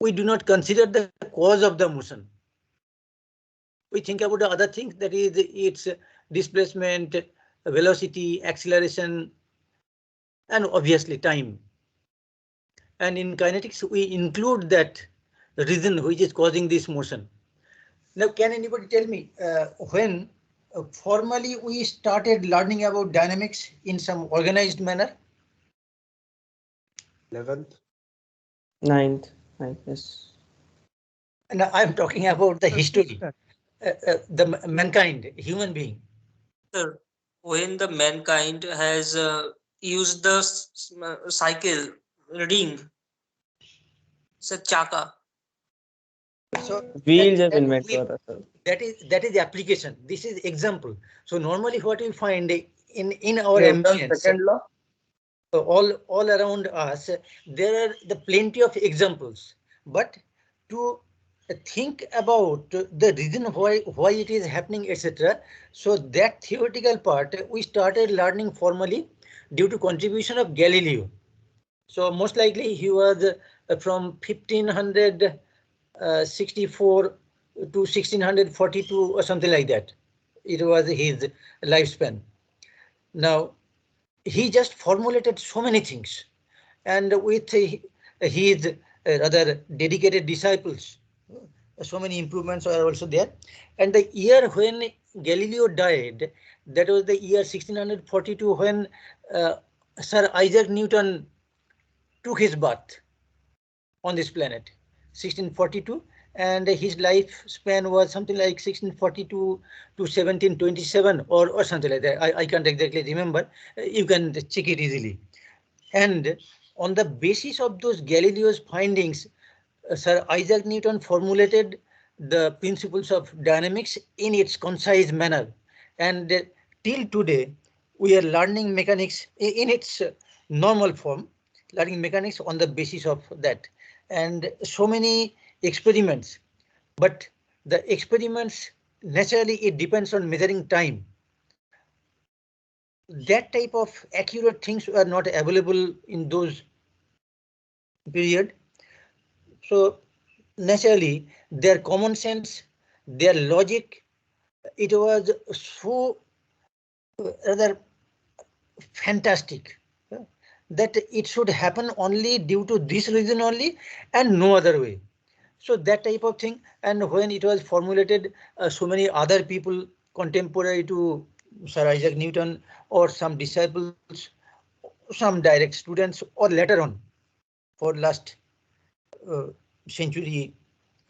we do not consider the cause of the motion. We think about the other things, that is its displacement, velocity, acceleration, and obviously time. And in kinetics, we include that reason which is causing this motion. Now, can anybody tell me when formally we started learning about dynamics in some organized manner? 11th. 9th, yes. And I'm talking about the history, the mankind, human being. Sir, when the mankind has used the cycle ring, so chaka. So Wheels have invented that is the application. This is example. So normally what we find in our ambience, all around us, there are the plenty of examples. But to think about the reason why it is happening, etc. So that theoretical part we started learning formally due to contribution of Galileo. So most likely he was from 1564 to 1642 or something like that. It was his lifespan. Now, he just formulated so many things, and with his rather dedicated disciples, so many improvements are also there. And the year when Galileo died, that was the year 1642, when Sir Isaac Newton took his birth on this planet, 1642, and his lifespan was something like 1642 to 1727 or something like that. I can't exactly remember. You can check it easily. And on the basis of those Galileo's findings, Sir Isaac Newton formulated the principles of dynamics in its concise manner. And till today, we are learning mechanics in its normal form, learning mechanics on the basis of that. And so many experiments, but the experiments, naturally, it depends on measuring time. That type of accurate things are not available in those period. So naturally, their common sense, their logic, it was so rather fantastic that it should happen only due to this reason only and no other way. So that type of thing. And when it was formulated, so many other people contemporary to Sir Isaac Newton or some disciples, some direct students, or later on for last century,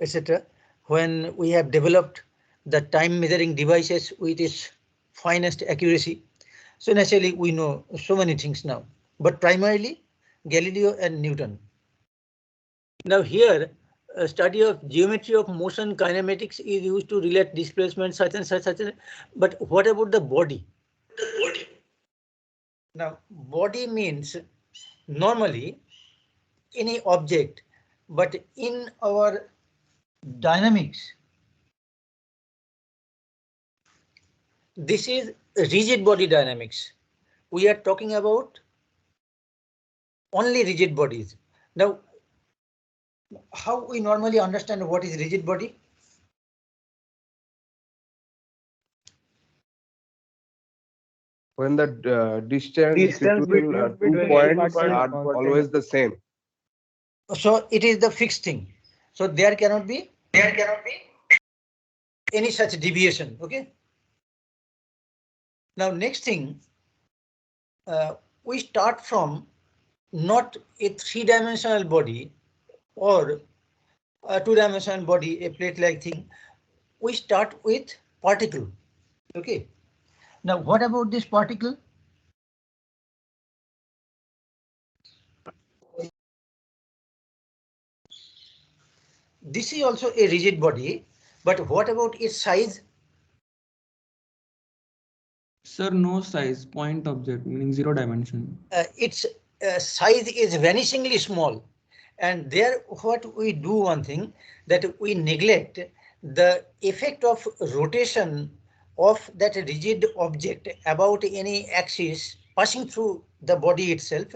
etc., when we have developed the time measuring devices with its finest accuracy. So naturally we know so many things now, but primarily Galileo and Newton. Now here, a study of geometry of motion kinematics is used to relate displacement such and such, but what about the body? Now, body means normally any object, but in our dynamics, this is rigid body dynamics. We are talking about only rigid bodies. Now, how we normally understand what is rigid body? When the distance between 2 points are always the same. So it is the fixed thing. So there cannot be any such deviation. Okay. Now next thing, we start from not a three-dimensional body or a two-dimensional body, a plate-like thing. We start with particle. Okay. Now what about this particle? This is also a rigid body, but what about its size? Sir, no size, point object, meaning 0 dimension. Its size is vanishingly small. And there what we do one thing, that we neglect the effect of rotation of that rigid object about any axis passing through the body itself.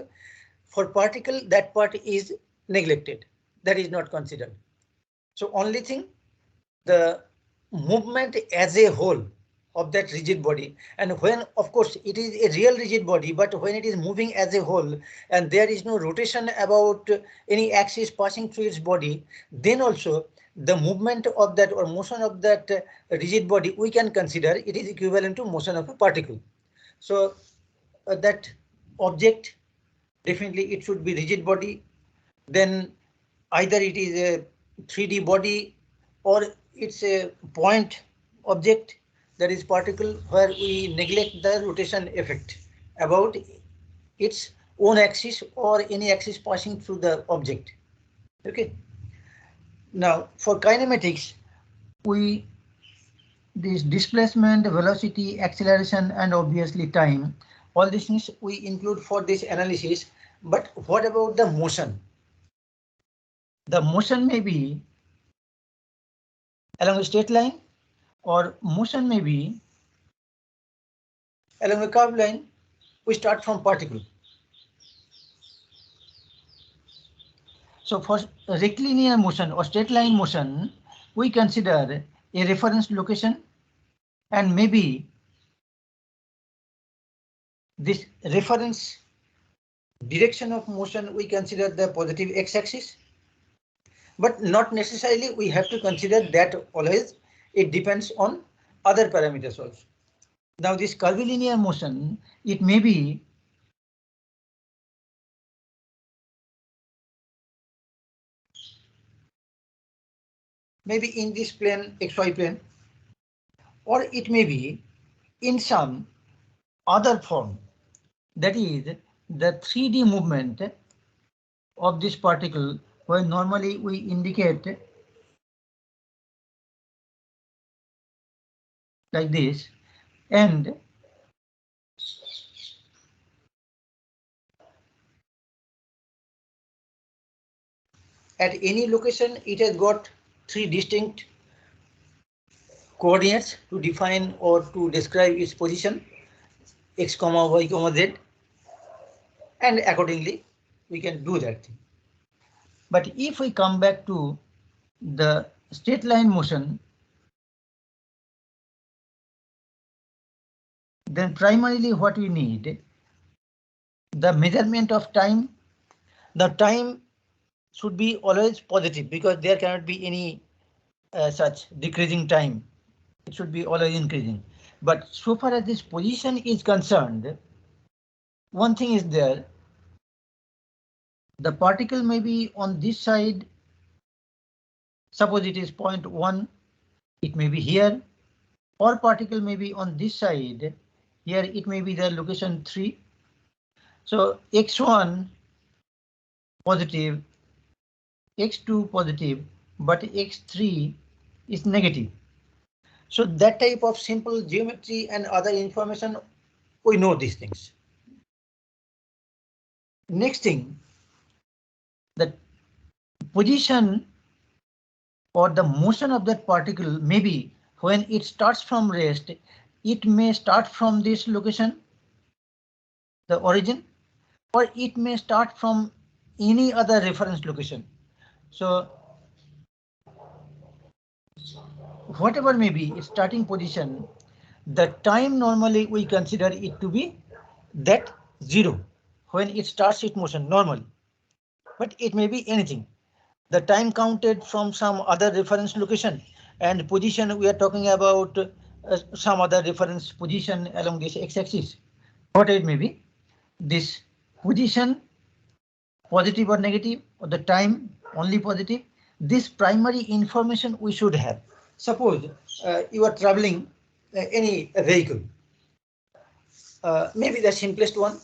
For particle, that part is neglected. that is not considered. So only thing, the movement as a whole of that rigid body, and when of course it is a real rigid body, but when it is moving as a whole and there is no rotation about any axis passing through its body, then also the movement of that or motion of that rigid body we can consider it is equivalent to motion of a particle. So that object, definitely it should be rigid body, then either it is a 3D body or it's a point object, that is particle, where we neglect the rotation effect about its own axis or any axis passing through the object. Okay. Now for kinematics, we this displacement, velocity, acceleration, and obviously time, all these things we include for this analysis. But what about the motion? The motion may be along a straight line, or motion may be along a curved line. We start from particle. So for rectilinear motion or straight line motion, we consider a reference location, and maybe this reference direction of motion we consider the positive x-axis, but not necessarily we have to consider that always. It depends on other parameters also. Now this curvilinear motion, it may be in this plane, xy plane, or it may be in some other form, that is the 3D movement of this particle, where normally we indicate like this, and at any location it has got three distinct coordinates to define or to describe its position, x, y, z, and accordingly we can do that thing. But if we come back to the straight line motion, then primarily what we need, the measurement of time. The time should be always positive because there cannot be any such decreasing time. It should be always increasing. But so far as this position is concerned, one thing is there. The particle may be on this side. Suppose it is point 1, it may be here, or particle may be on this side. Here it may be the location 3. So x1 positive, x2 positive, but x3 is negative. So that type of simple geometry and other information, we know these things. Next thing, the position or the motion of that particle, maybe when it starts from rest, it may start from this location, the origin, or it may start from any other reference location. So whatever may be its starting position, the time normally we consider it to be that 0 when it starts its motion normally, but it may be anything. The time counted from some other reference location, and position we are talking about some other reference position along this x-axis. What it may be, this position positive or negative, or the time only positive, this primary information we should have. Suppose you are traveling any vehicle, maybe the simplest one,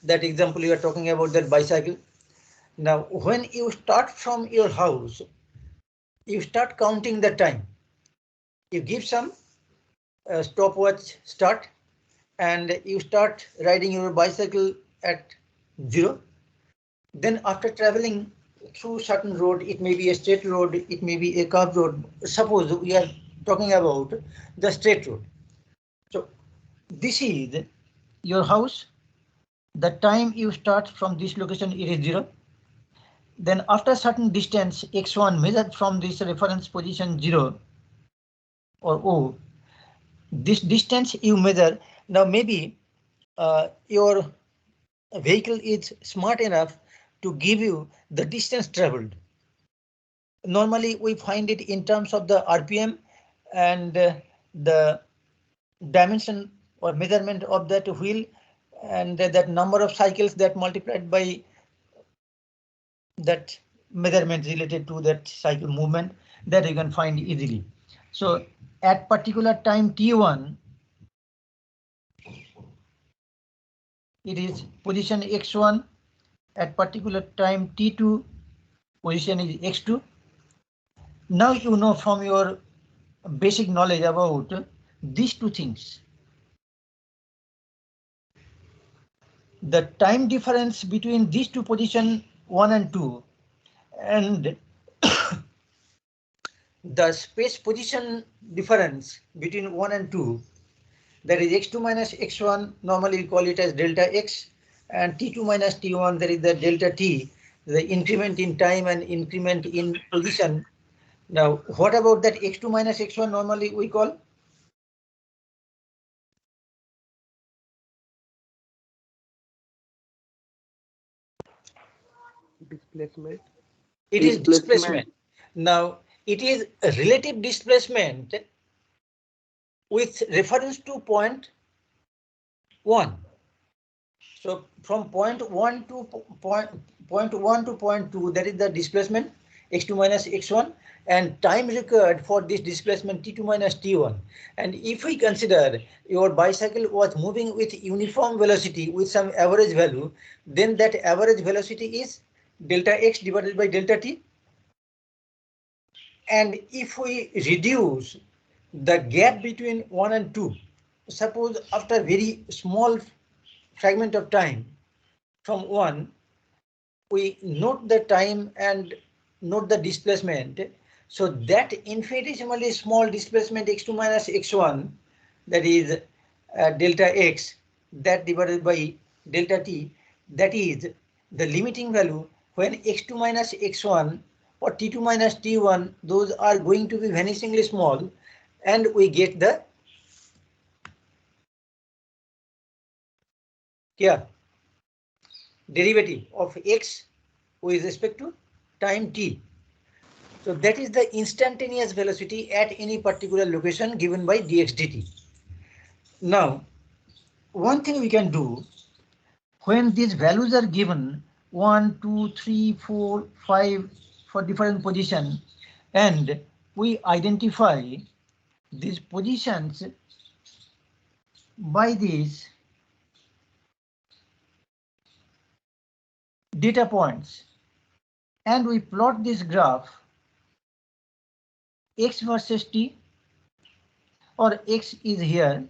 that example you are talking about, that bicycle. Now when you start from your house, you start counting the time. You give some stopwatch start, and you start riding your bicycle at 0. Then after traveling through certain road, it may be a straight road, it may be a curved road. Suppose we are talking about the straight road. So this is your house. The time you start from this location, it is 0. Then after certain distance x1 measured from this reference position 0 or O, this distance you measure. Now maybe your vehicle is smart enough to give you the distance traveled. Normally we find it in terms of the RPM and the dimension or measurement of that wheel and that number of cycles that multiplied by that measurement related to that cycle movement that you can find easily. So at particular time t1, it is position x1. At particular time t2, position is x2. Now you know from your basic knowledge about these two things. The time difference between these two positions 1 and 2 and the space position difference between 1 and 2, that is x2 minus x1, normally we call it as delta x, and t2 minus t1, that is the delta t, the increment in time and increment in position. Now, what about that x2 minus x1 normally we call? Displacement. It is displacement. Now, it is a relative displacement with reference to point 1. So from point 1 to point 1 to point 2, that is the displacement x2 minus x1, and time required for this displacement t2 minus t1. And if we consider your bicycle was moving with uniform velocity with some average value, then that average velocity is delta x divided by delta t. And if we reduce the gap between 1 and 2, suppose after very small fragment of time from 1, we note the time and note the displacement. So that infinitesimally small displacement x2 minus x1, that is delta x, that divided by delta t, that is the limiting value when x2 minus x1 or t2 minus t1, those are going to be vanishingly small, and we get the derivative of x with respect to time t. So that is the instantaneous velocity at any particular location given by dx dt. Now, one thing we can do when these values are given 1, 2, 3, 4, 5 for different positions, and we identify these positions by these data points, and we plot this graph x versus t, or x is here,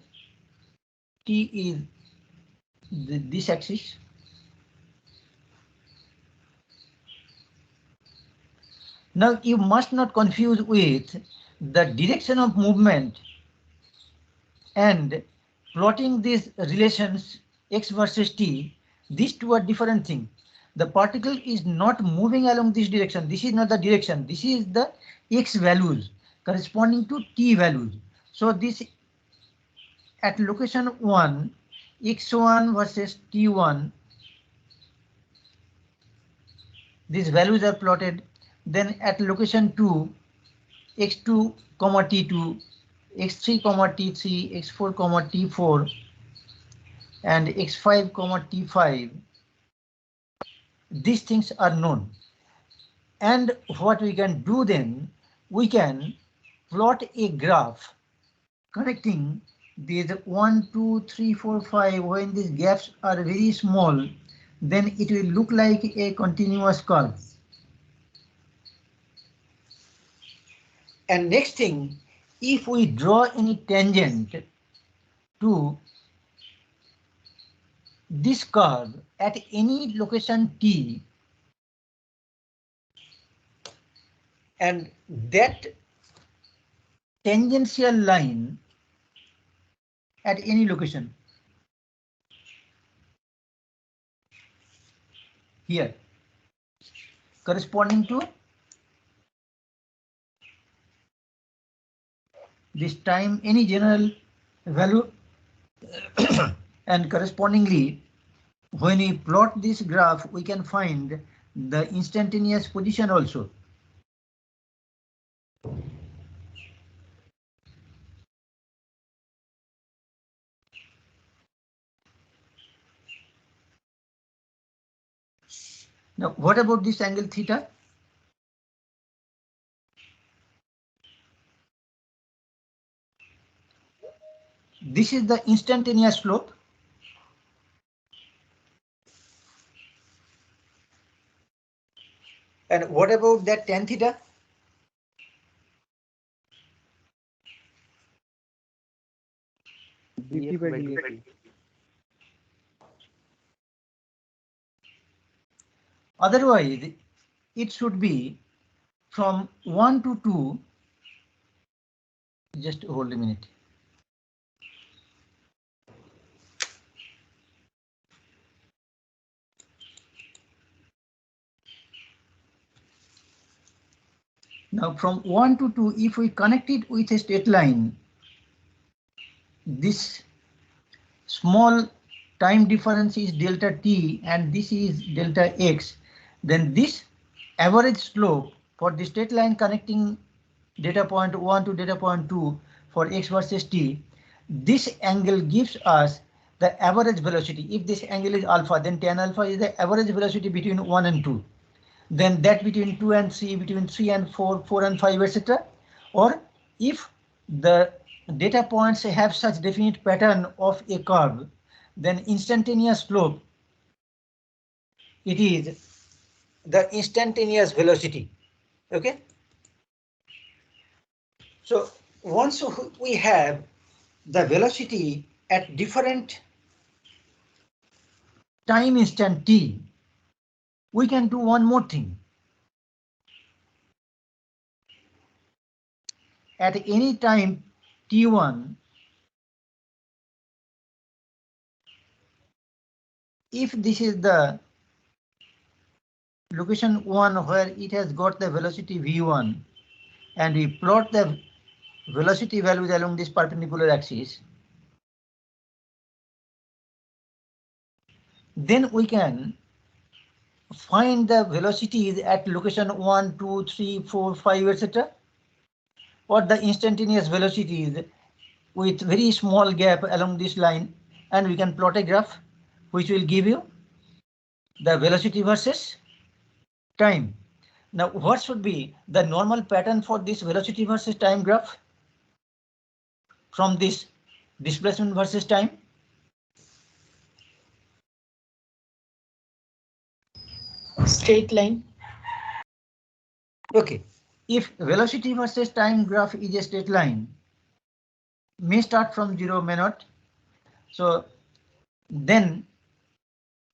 t is this axis. Now you must not confuse with the direction of movement and plotting these relations x versus t. These two are different things. The particle is not moving along this direction. This is not the direction. This is the x values corresponding to t values. So this at location 1, x1 versus t1, these values are plotted. Then at location 2, x2 comma t2, x3 comma t3, x4 comma t4, and x5 comma t5, these things are known. And what we can do then, we can plot a graph connecting these 1, 2, 3, 4, 5. When these gaps are very small, then it will look like a continuous curve. And next thing, if we draw any tangent to this curve at any location t, and that tangential line at any location here corresponding to this time, any general value, and correspondingly, when we plot this graph, we can find the instantaneous position also. Now, what about this angle theta? This is the instantaneous slope. And what about that tan theta? dt by dx. Otherwise, it should be from 1 to 2. Just hold a minute. Now from 1 to 2, if we connect it with a straight line, this small time difference is delta t and this is delta x, then this average slope for the straight line connecting data point 1 to data point 2 for x versus t, this angle gives us the average velocity. If this angle is alpha, then tan alpha is the average velocity between 1 and 2. Then that between 2 and 3, between 3 and 4, 4 and 5, etc. Or if the data points have such definite pattern of a curve, then instantaneous slope, it is the instantaneous velocity. Okay. So once we have the velocity at different time instant t, we can do one more thing. At any time t1, if this is the location 1 where it has got the velocity v1 and we plot the velocity values along this perpendicular axis, then we can find the velocities at location 1, 2, 3, 4, 5, etc. or the instantaneous velocities with very small gap along this line, and we can plot a graph which will give you the velocity versus time. Now, what should be the normal pattern for this velocity versus time graph from this displacement versus time? Straight line. Okay, if velocity versus time graph is a straight line, may start from 0, may not. So then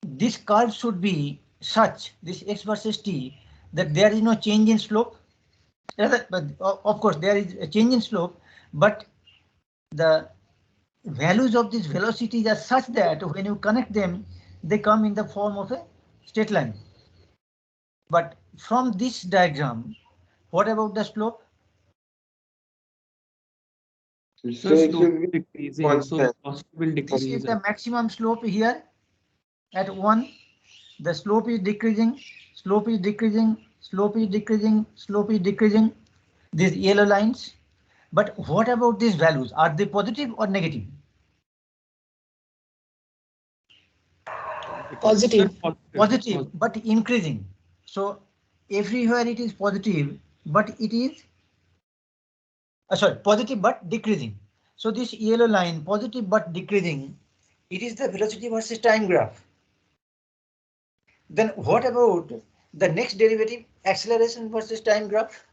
this curve should be such, this x versus t, that there is no change in slope. But of course there is a change in slope, but the values of these velocities are such that when you connect them, they come in the form of a straight line. But from this diagram, what about the slope? So slope decreasing, so cost will This is decrease. the maximum slope here at 1. The slope is decreasing, slope is decreasing, slope is decreasing, slope is decreasing, these yellow lines. But what about these values? Are they positive or negative? Positive. Positive, but increasing. So everywhere it is positive, but it is sorry, positive but decreasing. So this yellow line, positive but decreasing, it is the velocity versus time graph. Then what about the next derivative, acceleration versus time graph?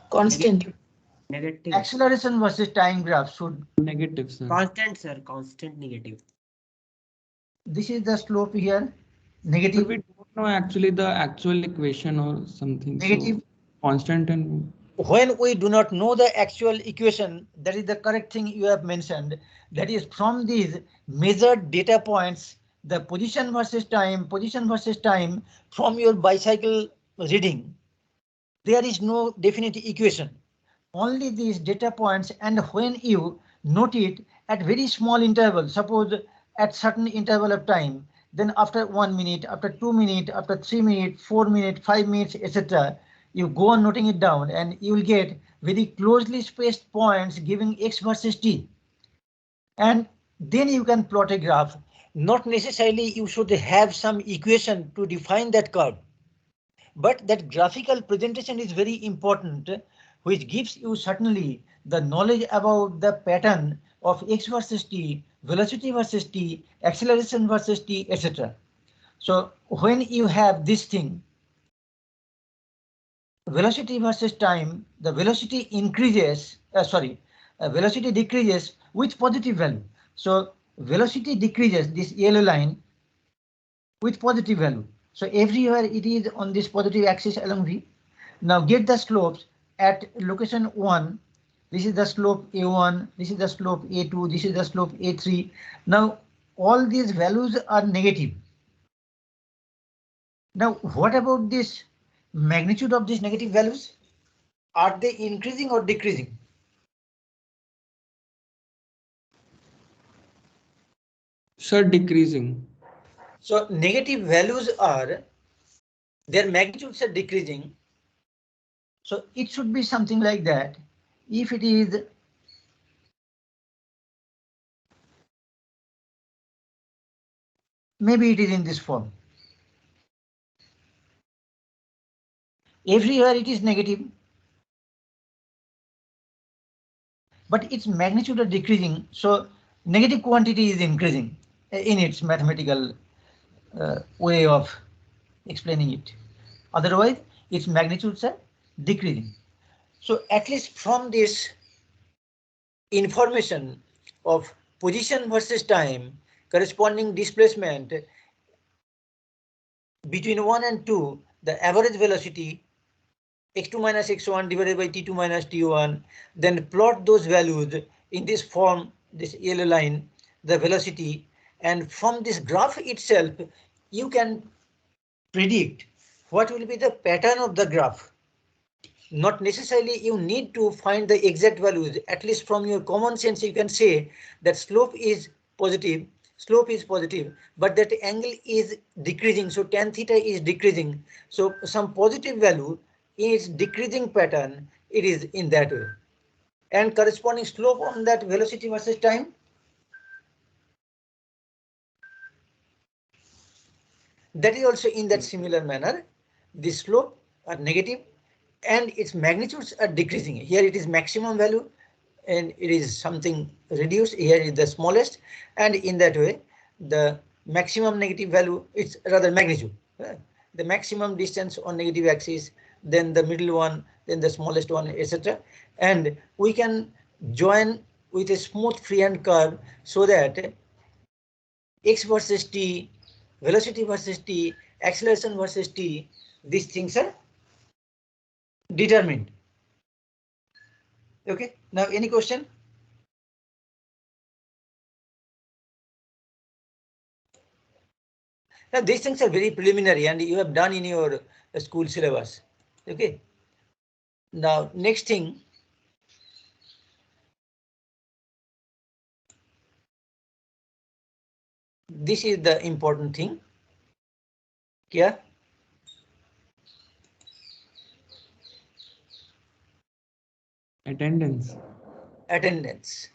Constant. Negative. Acceleration versus time graph should Negative, sir. Constant, sir. Constant negative. This is the slope here, negative. But we don't know actually the actual equation or something. Negative. So constant and When we do not know the actual equation, that is the correct thing you have mentioned. That is from these measured data points, the position versus time from your bicycle reading, there is no definite equation. Only these data points, and when you note it at very small interval, suppose at certain interval of time, then after 1 minute, after 2 minutes, after 3 minutes, 4 minutes, 5 minutes, etc., you go on noting it down and you will get very closely spaced points giving x versus t. And then you can plot a graph. Not necessarily you should have some equation to define that curve, but that graphical presentation is very important, which gives you certainly the knowledge about the pattern of x versus t, velocity versus t, acceleration versus t, etc. So when you have this thing, velocity versus time, the velocity increases, velocity decreases with positive value. So velocity decreases, this yellow line, with positive value. So everywhere it is on this positive axis along V. Now get the slopes at location 1. This is the slope A1, this is the slope A2, this is the slope A3. Now all these values are negative. Now what about this magnitude of these negative values? Are they increasing or decreasing? Sir, decreasing. So negative values are, their magnitudes are decreasing. So it should be something like that. If it is maybe it is in this form. Everywhere it is negative, but its magnitude are decreasing. So negative quantity is increasing in its mathematical way of explaining it. Otherwise, its magnitudes are decreasing. So at least from this information of position versus time, corresponding displacement between 1 and 2, the average velocity x2 minus x1 divided by t2 minus t1, then plot those values in this form, this yellow line, the velocity, and from this graph itself, you can predict what will be the pattern of the graph. Not necessarily you need to find the exact values, at least from your common sense, you can say that slope is positive, but that angle is decreasing, so tan theta is decreasing. So some positive value is decreasing pattern, it is in that way. And corresponding slope on that velocity versus time, that is also in that similar manner. The slope are negative and its magnitudes are decreasing. Here it is maximum value and it is something reduced. Here is the smallest, and in that way the maximum negative value, it's rather magnitude. The maximum distance on negative axis, then the middle one, then the smallest one, etc. And we can join with a smooth freehand curve so that x versus t, velocity versus t, acceleration versus t, these things are determined. Okay, now any question? Now these things are very preliminary and you have done in your school syllabus. Okay. Now next thing, this is the important thing. Yeah. Attendance. Attendance.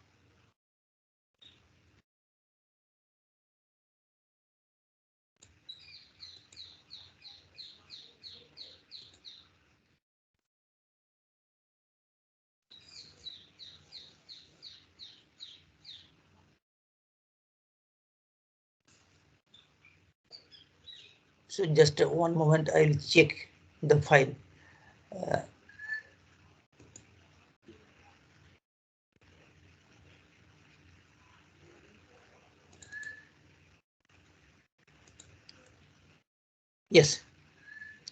So just one moment, I'll check the file. Yes,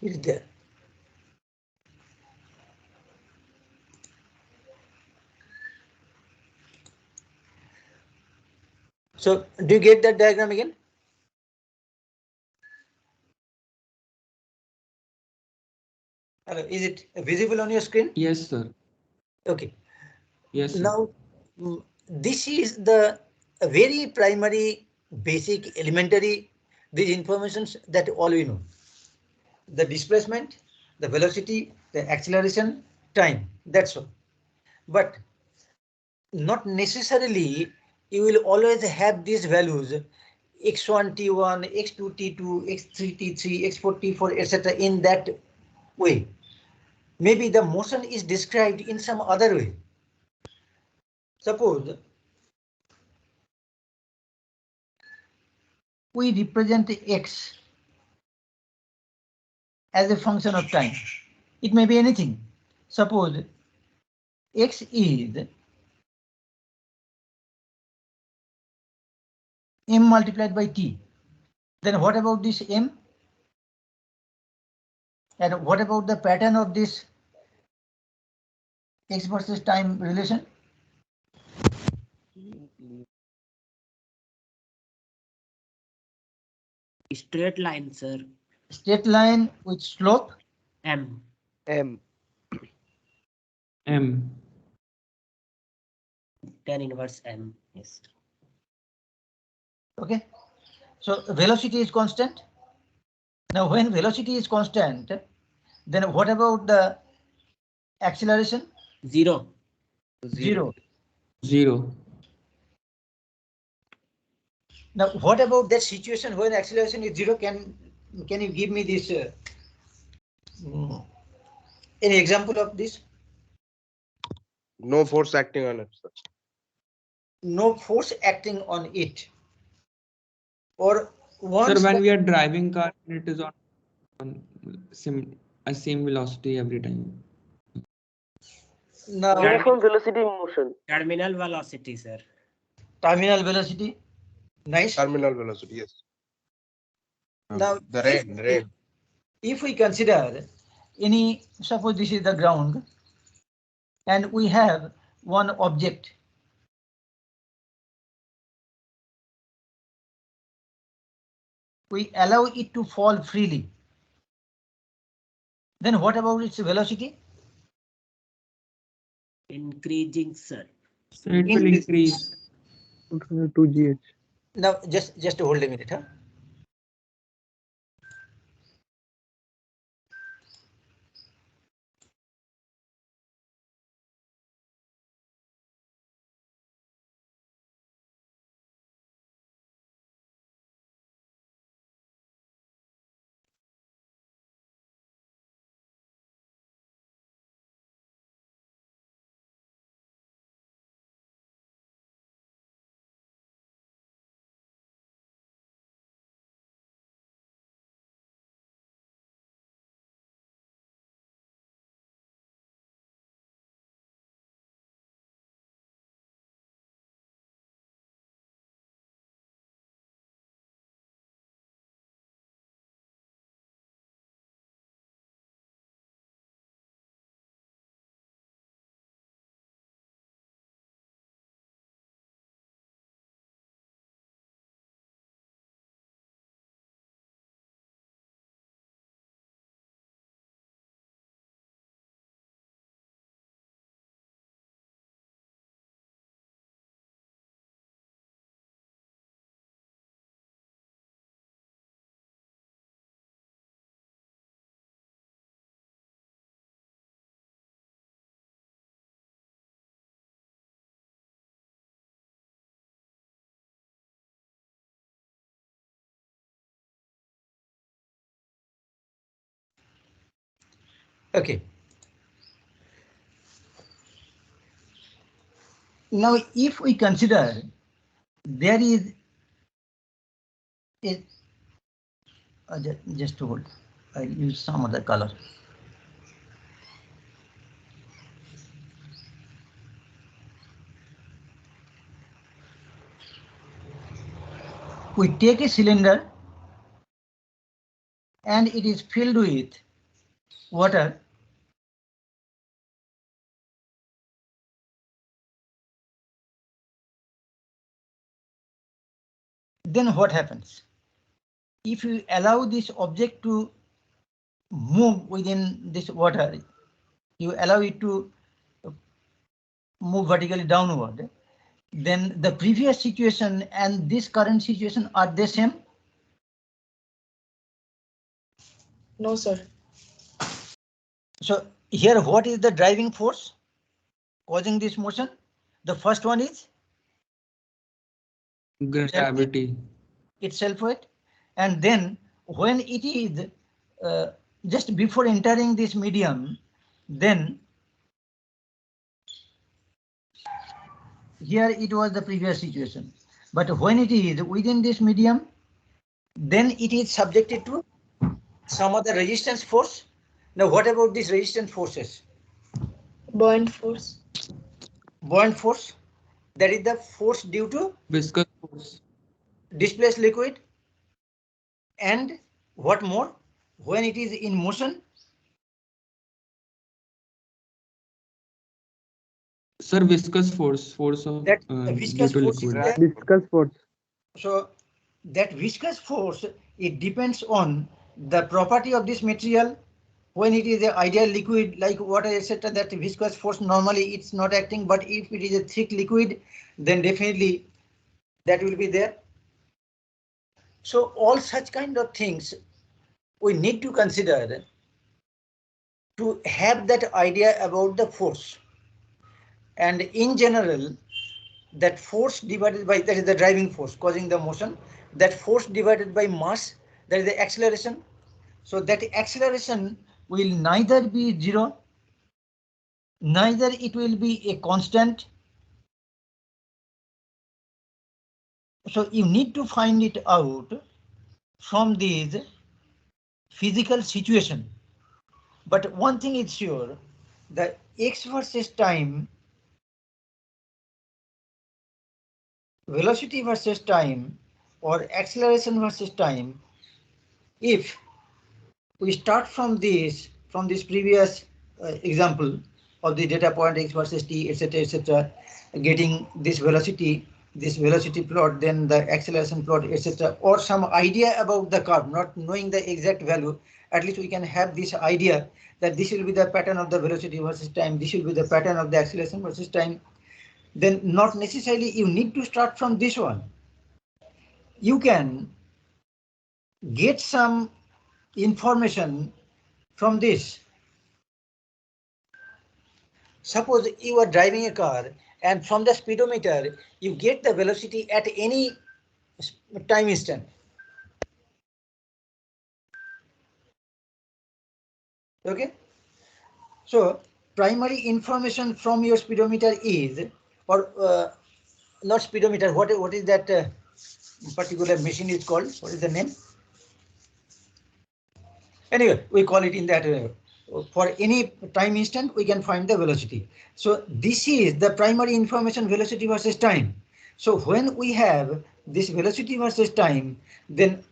it is there. So do you get that diagram again? Hello, is it visible on your screen? Yes, sir. Okay. Yes, sir. Now, this is the very primary, basic, elementary, these informations that all we know. The displacement, the velocity, the acceleration, time, that's all. But not necessarily you will always have these values x1 t1, x2 t2, x3 t3, x4 t4, etc. in that way. Maybe the motion is described in some other way. Suppose we represent x as a function of time. It may be anything. Suppose x is m multiplied by t. Then what about this m? And what about the pattern of this x versus time relation? Straight line, sir. Straight line with slope M. M. M. Tan inverse M. Yes. Okay, so velocity is constant. Now when velocity is constant, then what about the acceleration? Zero. Zero. Zero. Now what about that situation when acceleration is zero? Can you give me this any example of this? No force acting on it, sir. No force acting on it, or Sir, once when we are driving car, it is on same velocity every time. now Uniform velocity in motion. Terminal velocity, sir. terminal velocity. Nice. Terminal velocity, yes. Now The rain. if we consider any, suppose this is the ground and we have one object. We allow it to fall freely. Then what about its velocity? Increasing, sir. So it will increase. 2gh. Now just hold a minute, huh? Okay. Now, if we consider there is a just to hold, I use some other color. We take a cylinder and it is filled with water. Then what happens? If you allow this object to move within this water, you allow it to move vertically downward, then the previous situation and this current situation are the same? No, sir. So here, what is the driving force causing this motion? The first one is Gravity. its self-weight, and then when it is just before entering this medium, then here it was the previous situation, but when it is within this medium, then it is subjected to some other resistance force. Now what about these resistance forces? Buoyant force. Buoyant force, that is the force due to Viscous force. displaced liquid, and what more, when it is in motion? Sir, viscous force. Force of That due viscous to force is liquid. there. Viscous force. So that viscous force, it depends on the property of this material. When it is an ideal liquid like water, etc., that viscous force normally it's not acting, but if it is a thick liquid, then definitely that will be there. So all such kind of things we need to consider to have that idea about the force. And in general, that force divided by, that is the driving force causing the motion, that force divided by mass, that is the acceleration. So that acceleration will neither be zero, neither it will be a constant. So you need to find it out from these physical situation. But one thing is sure, the x versus time, velocity versus time, or acceleration versus time, if we start from this previous example of the data point x versus t, etc., getting this velocity plot, then the acceleration plot, etc., or some idea about the curve, not knowing the exact value, at least we can have this idea that this will be the pattern of the velocity versus time, this will be the pattern of the acceleration versus time. Then not necessarily you need to start from this one. You can get some information from this. Suppose you are driving a car and from the speedometer you get the velocity at any time instant. Okay. So primary information from your speedometer is, or not speedometer, what is that particular machine is called? What is the name? Anyway, we call it in that for any time instant we can find the velocity. So this is the primary information, velocity versus time. So when we have this velocity versus time, then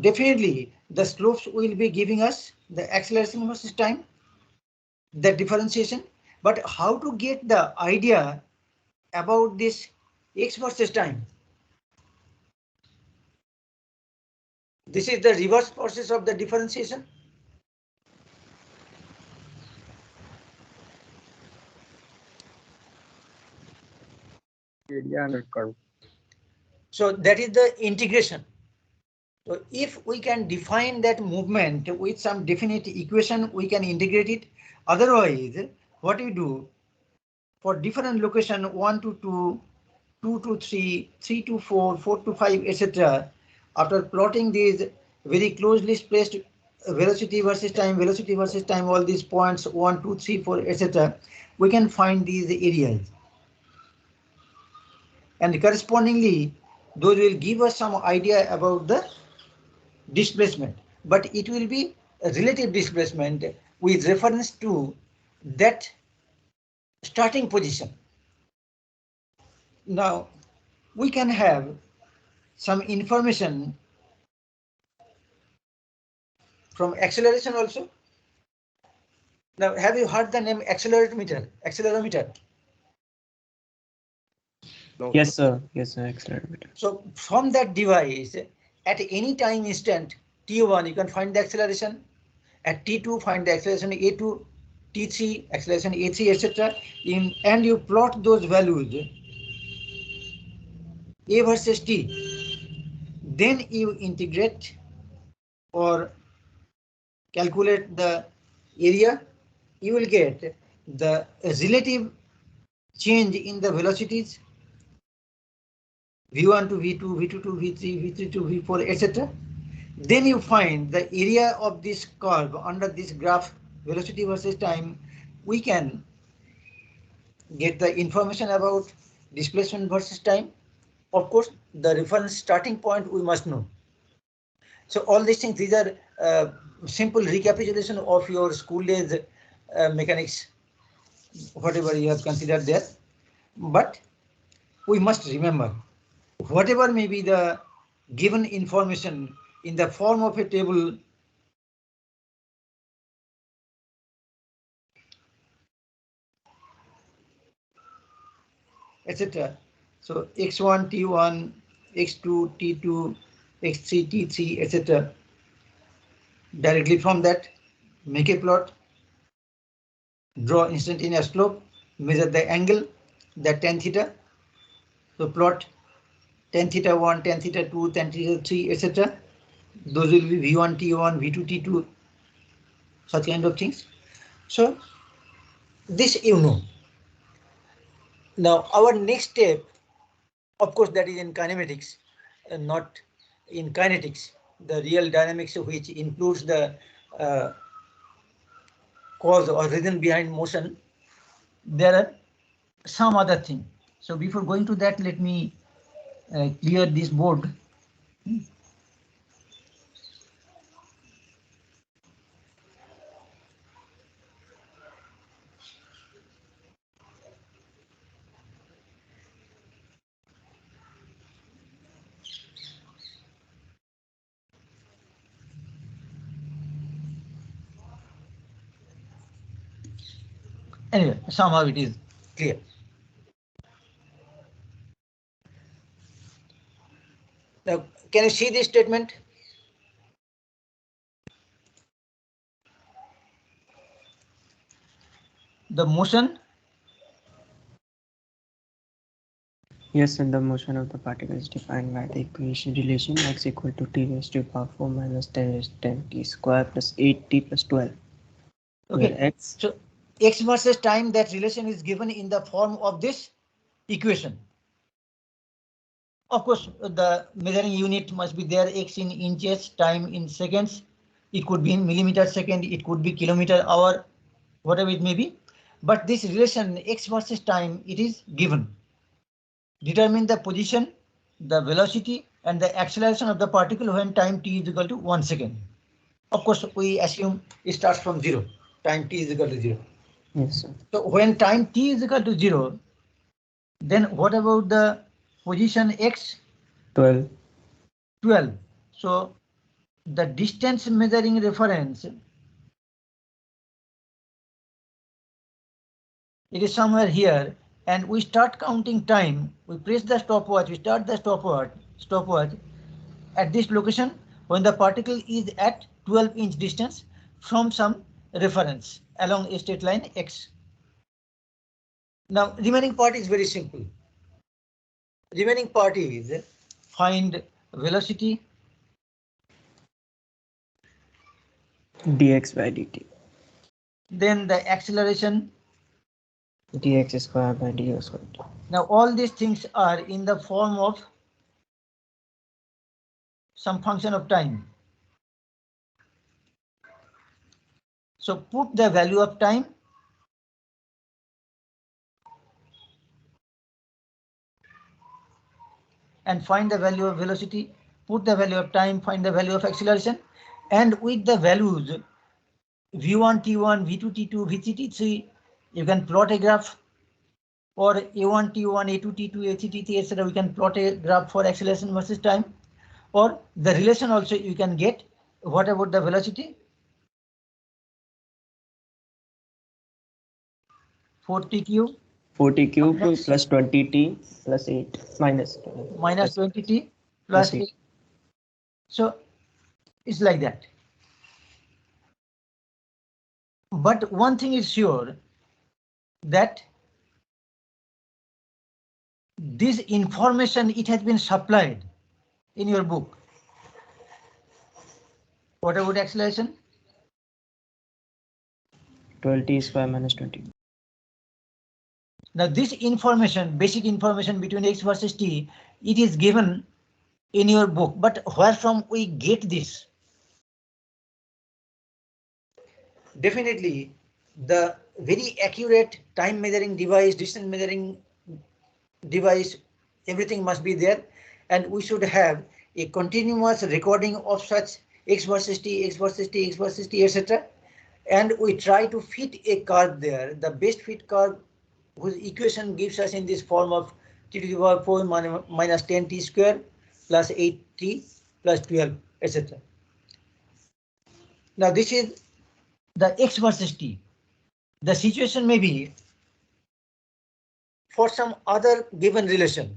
definitely the slopes will be giving us the acceleration versus time, the differentiation. But how to get the idea about this x versus time? This is the reverse process of the differentiation. Area under curve. So that is the integration. So if we can define that movement with some definite equation, we can integrate it. Otherwise, what we do for different location 1 to 2, 2 to 3, 3 to 4, 4 to 5, etc. After plotting these very closely spaced velocity versus time, all these points 1, 2, 3, 4, etc. We can find these areas. And correspondingly, those will give us some idea about the displacement, but it will be a relative displacement with reference to that starting position. Now we can have some information from acceleration also. Now have you heard the name accelerometer? No, Yes, sir. Yes, sir. Accelerometer. So from that device, at any time instant t1 you can find the acceleration, At T2, find the acceleration A2, T3, acceleration A3, etc. And you plot those values, A versus T. Then you integrate or calculate the area. You will get the relative change in the velocities V1 to V2, V2 to V3, V3 to V4, etc. Then you find the area of this curve under this graph, velocity versus time. We can get the information about displacement versus time. Of course, the reference starting point we must know. So all these things, these are simple recapitulation of your school days mechanics, whatever you have considered there. But we must remember, whatever may be the given information in the form of a table, etc. So x1, t1, x2, t2, x3, t3, etc. Directly from that, make a plot, draw instantaneous slope, measure the angle, the tan theta. So plot tan theta 1, tan theta 2, tan theta 3, etc. Those will be V1, T1, V2, T2, such kind of things. So this you know. Now our next step, of course, that is in kinematics, not in kinetics, the real dynamics which includes the cause or reason behind motion. There are some other thing. So before going to that, let me clear this board. Anyway, somehow it is clear. Now, can you see this statement? The motion. Yes, and the motion of the particle is defined by the equation relation x equal to t raised to the power 4 minus 10 raised to 10 t square plus 8t plus 12. Okay. Where x. So x versus time, that relation is given in the form of this equation. Of course, the measuring unit must be there, x in inches, time in seconds. It could be in millimeter second, it could be kilometer hour, whatever it may be. But this relation x versus time, it is given. Determine the position, the velocity, and the acceleration of the particle when time t is equal to 1 second. Of course, we assume it starts from 0. Time t is equal to 0. Yes, sir. So when time t is equal to 0, then what about the position x? 12. 12. So the distance measuring reference, it is somewhere here, and we start counting time. We press the stopwatch, we start the stopwatch at this location when the particle is at 12-inch distance from some reference along a straight line x. Now, remaining part is very simple. Remaining part is find velocity dx by dt. Then the acceleration dx square by dy square. Now all these things are in the form of some function of time. So put the value of time and find the value of velocity, put the value of time, find the value of acceleration, and with the values V1, T1, V2, T2, V3, T3, you can plot a graph, or A1, T1, A2, T2, A3, T3, etc. We can plot a graph for acceleration versus time, or the relation also you can get. What about the velocity? 40 cube. 40 cube plus 20t plus 8 minus 20t plus 8. So it's like that. But one thing is sure, that this information, it has been supplied in your book. What about acceleration? 12t square minus 20. Now this information, basic information between x versus t, it is given in your book, but where from we get this? Definitely the very accurate time measuring device, distance measuring device, everything must be there, and we should have a continuous recording of such x versus t, x versus t, x versus t, etc. And we try to fit a curve there, the best fit curve whose equation gives us in this form of t to the power 4 minus 10t square plus 8t plus 12, etc. Now this is the x versus t. The situation may be for some other given relation.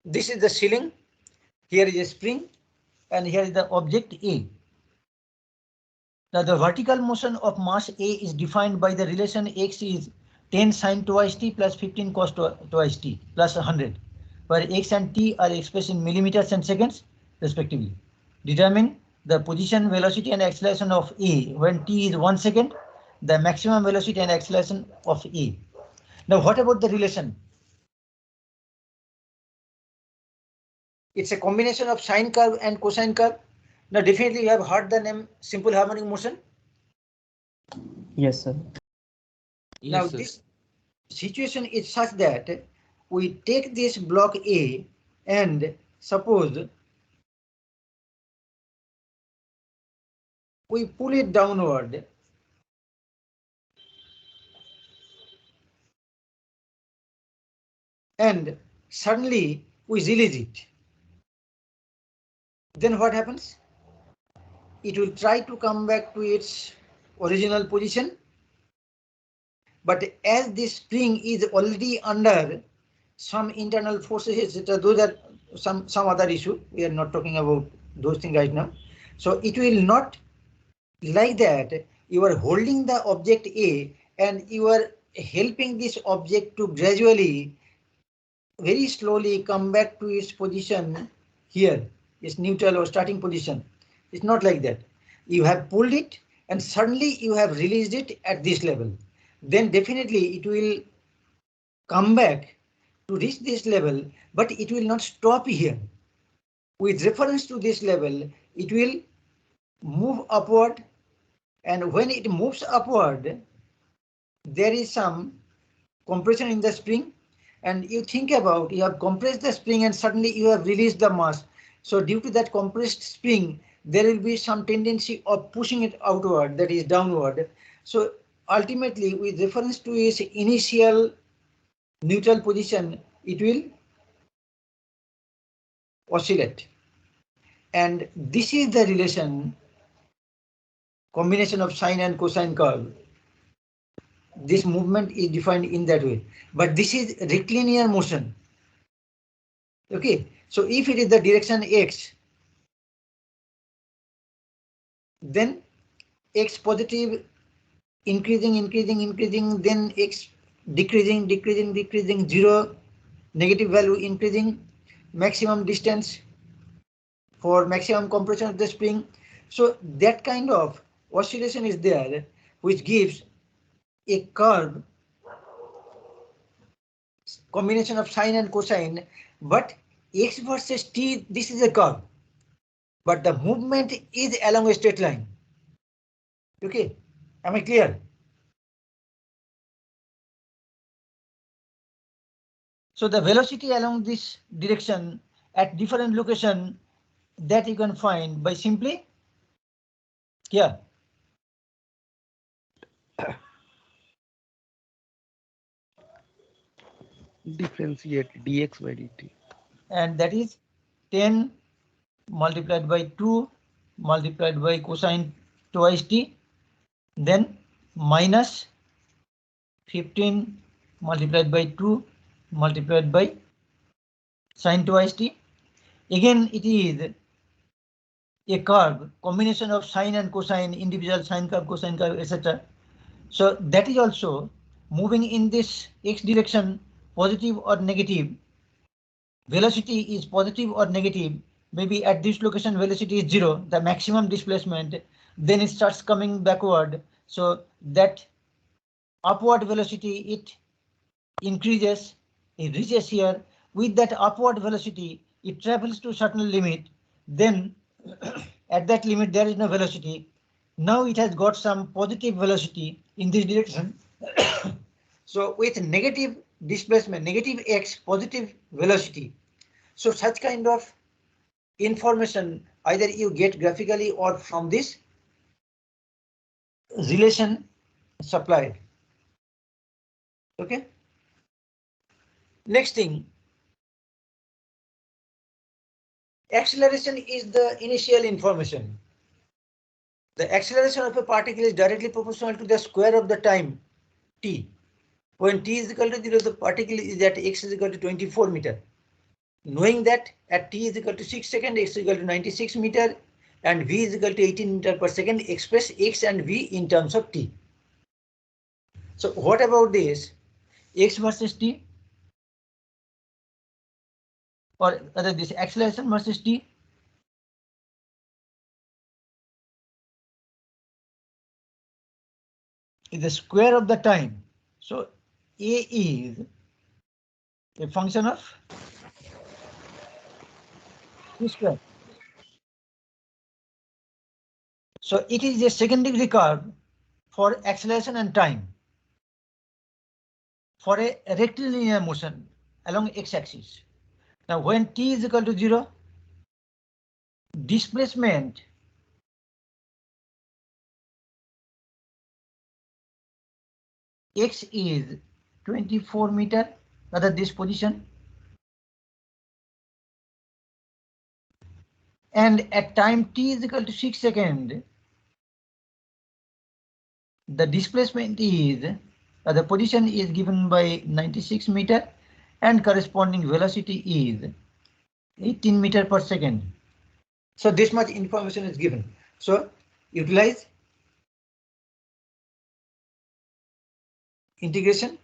This is the ceiling, here is a spring, and here is the object A. Now the vertical motion of mass A is defined by the relation x is 10 sine twice t plus 15 cos twice t plus 100, where x and t are expressed in millimeters and seconds respectively. Determine the position, velocity and acceleration of A when t is 1 second, the maximum velocity and acceleration of A. Now what about the relation? It's a combination of sine curve and cosine curve. Now definitely you have heard the name simple harmonic motion. Yes, sir. Now Yes, sir. this situation is such that we take this block A and suppose we pull it downward and suddenly we release it. Then what happens? It will try to come back to its original position. But as this spring is already under some internal forces, etc., those are some other issue. We are not talking about those things right now. So it will not like that. You are holding the object A and you are helping this object to gradually, very slowly come back to its position here, its neutral or starting position. It's not like that. You have pulled it and suddenly you have released it at this level. Then definitely it will come back to reach this level, but it will not stop here. With reference to this level, it will move upward, and when it moves upward, there is some compression in the spring, and you think about, you have compressed the spring and suddenly you have released the mass. So due to that compressed spring, there will be some tendency of pushing it outward, that is downward. So ultimately, with reference to its initial neutral position, it will oscillate. And this is the relation, combination of sine and cosine curve. This movement is defined in that way. But this is rectilinear motion. Okay, so if it is the direction x, then x positive, increasing, then x decreasing, 0, negative value increasing, maximum distance for maximum compression of the spring. So that kind of oscillation is there, which gives a curve, combination of sine and cosine, but x versus t, this is a curve, but the movement is along a straight line. Okay, am I clear? So the velocity along this direction at different location, that you can find by simply, yeah, Differentiate dx by dt. and that is 10 multiplied by 2 multiplied by cosine twice t, then minus 15 multiplied by 2 multiplied by sine twice t. Again, it is a curve, combination of sine and cosine, individual sine curve, cosine curve, etc. So that is also moving in this x direction, positive or negative. Velocity is positive or negative. Maybe at this location velocity is 0, the maximum displacement. Then it starts coming backward. So that upward velocity, it increases, it reaches here. With that upward velocity, it travels to certain limit. Then at that limit there is no velocity. Now it has got some positive velocity in this direction. So with negative displacement, negative x, positive velocity. So such kind of information either you get graphically or from this relation supplied. Okay. Next thing, acceleration is the initial information. The acceleration of a particle is directly proportional to the square of the time t. When t is equal to 0, the particle is at x is equal to 24 meter. Knowing that at t is equal to 6 seconds, x is equal to 96 meter, and v is equal to 18 meter per second, express x and v in terms of t. So what about this x versus t? Or rather this acceleration versus t? Is the square of the time. So a is a function of t square. So it is a second degree curve for acceleration and time for a rectilinear motion along x-axis. Now when t is equal to 0, displacement x is 24 meter, rather this position, and at time t is equal to 6 seconds, the displacement is the position is given by 96 meter and corresponding velocity is 18 meter per second. So this much information is given. So utilize integration,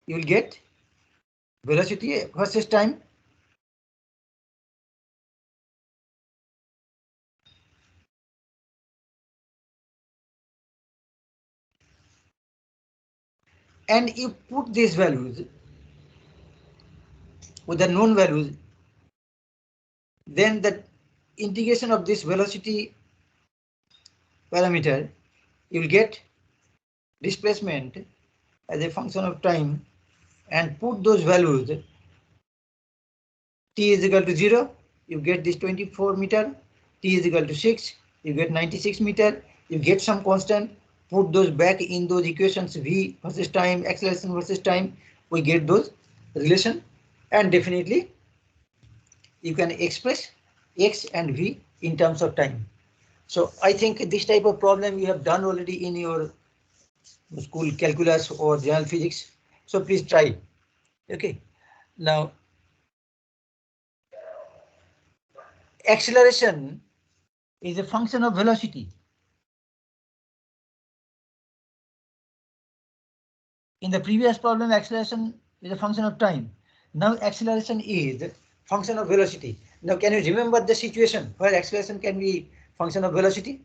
you will get velocity versus time. And you put these values with the known values, then the integration of this velocity parameter, you will get displacement as a function of time and put those values. T is equal to 0, you get this 24 meter, t is equal to 6, you get 96 meter, you get some constant, put those back in those equations, v versus time, acceleration versus time, we get those relation, and definitely you can express x and v in terms of time. So I think this type of problem you have done already in your school calculus or general physics. So please try. Okay. Now, acceleration is a function of velocity. In the previous problem, acceleration is a function of time. Now acceleration is function of velocity. Now can you remember the situation where acceleration can be function of velocity?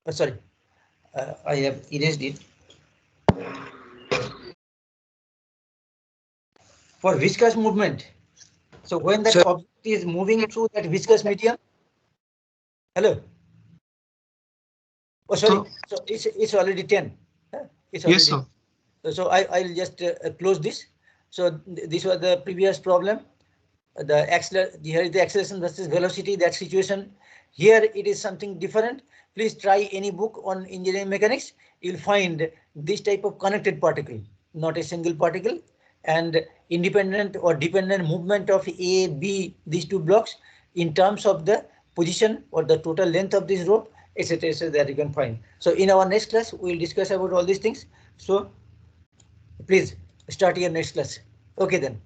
Oh, sorry, I have erased it. For viscous movement. So when that object is moving through that viscous medium. Hello. Oh, sorry. So it's already 10. It's already. Yes, sir. So I'll just close this. So this was the previous problem. Here is the acceleration versus velocity, that situation. Here it is something different. Please try any book on engineering mechanics. You'll find this type of connected particle, not a single particle, and independent or dependent movement of A, B, these two blocks in terms of the position or the total length of this rope etc., etc., that you can find. So in our next class, we'll discuss about all these things. So please start your next class. Okay then.